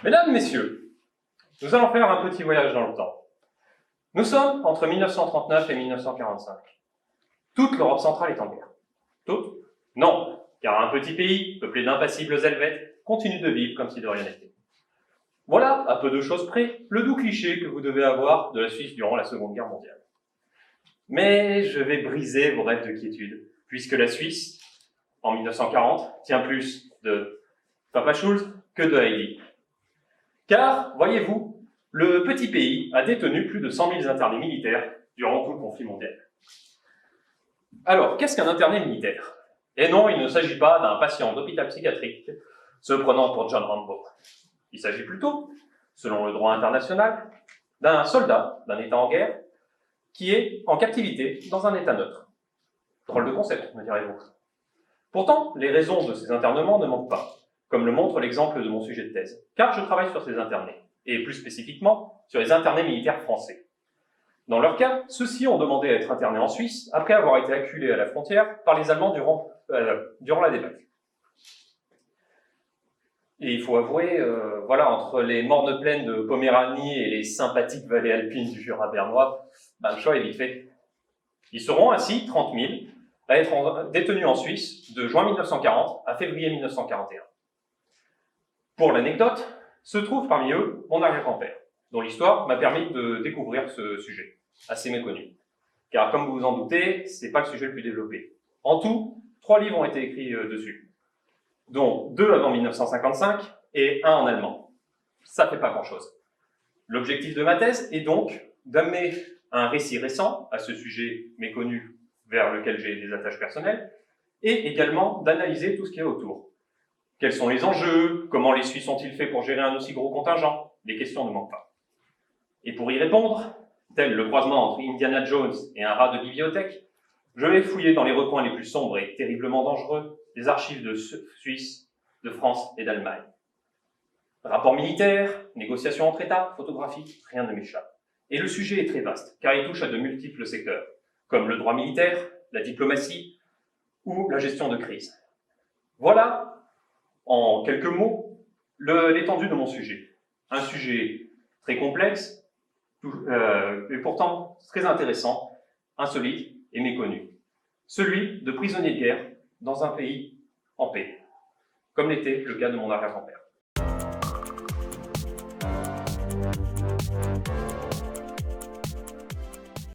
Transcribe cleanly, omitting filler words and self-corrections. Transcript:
Mesdames, Messieurs, nous allons faire un petit voyage dans le temps. Nous sommes entre 1939 et 1945. Toute l'Europe centrale est en guerre. Toute? Non, car un petit pays, peuplé d'impassibles Helvètes, continue de vivre comme si de rien n'était. Voilà, à peu de choses près, le doux cliché que vous devez avoir de la Suisse durant la Seconde Guerre mondiale. Mais je vais briser vos rêves de quiétude, puisque la Suisse, en 1940, tient plus de Papa Schulz que de Heidi. Car, voyez-vous, le petit pays a détenu plus de 100 000 internés militaires durant tout le conflit mondial. Alors, qu'est-ce qu'un interné militaire? Et non, il ne s'agit pas d'un patient d'hôpital psychiatrique se prenant pour John Rambo. Il s'agit plutôt, selon le droit international, d'un soldat d'un État en guerre qui est en captivité dans un État neutre. Drôle de concept, me direz-vous. Pourtant, les raisons de ces internements ne manquent pas, comme le montre l'exemple de mon sujet de thèse, car je travaille sur ces internés, et plus spécifiquement sur les internés militaires français. Dans leur cas, ceux-ci ont demandé à être internés en Suisse après avoir été acculés à la frontière par les Allemands durant la débâcle. Et il faut avouer, voilà, entre les mornes plaines de Poméranie et les sympathiques vallées alpines du Jura bernois, le choix est vite fait. Ils seront ainsi 30 000 à être détenus en Suisse de juin 1940 à février 1941. Pour l'anecdote, se trouve parmi eux mon arrière-grand-père, dont l'histoire m'a permis de découvrir ce sujet, assez méconnu. Car comme vous vous en doutez, c'est pas le sujet le plus développé. En tout, 3 livres ont été écrits dessus, dont 2 avant 1955 et 1 en allemand. Ça fait pas grand-chose. L'objectif de ma thèse est donc d'amener un récit récent à ce sujet méconnu vers lequel j'ai des attaches personnelles, et également d'analyser tout ce qu'il y a autour. Quels sont les enjeux? Comment les Suisses ont-ils fait pour gérer un aussi gros contingent? Les questions ne manquent pas. Et pour y répondre, tel le croisement entre Indiana Jones et un rat de bibliothèque, je vais fouiller dans les recoins les plus sombres et terriblement dangereux des archives de Suisse, de France et d'Allemagne. Rapports militaires, négociations entre États, photographies, rien ne m'échappe. Et le sujet est très vaste, car il touche à de multiples secteurs, comme le droit militaire, la diplomatie ou la gestion de crise. Voilà, en quelques mots, l'étendue de mon sujet. Un sujet très complexe, et pourtant très intéressant, insolite et méconnu. Celui de prisonniers de guerre dans un pays en paix, comme l'était le cas de mon arrière-grand-père.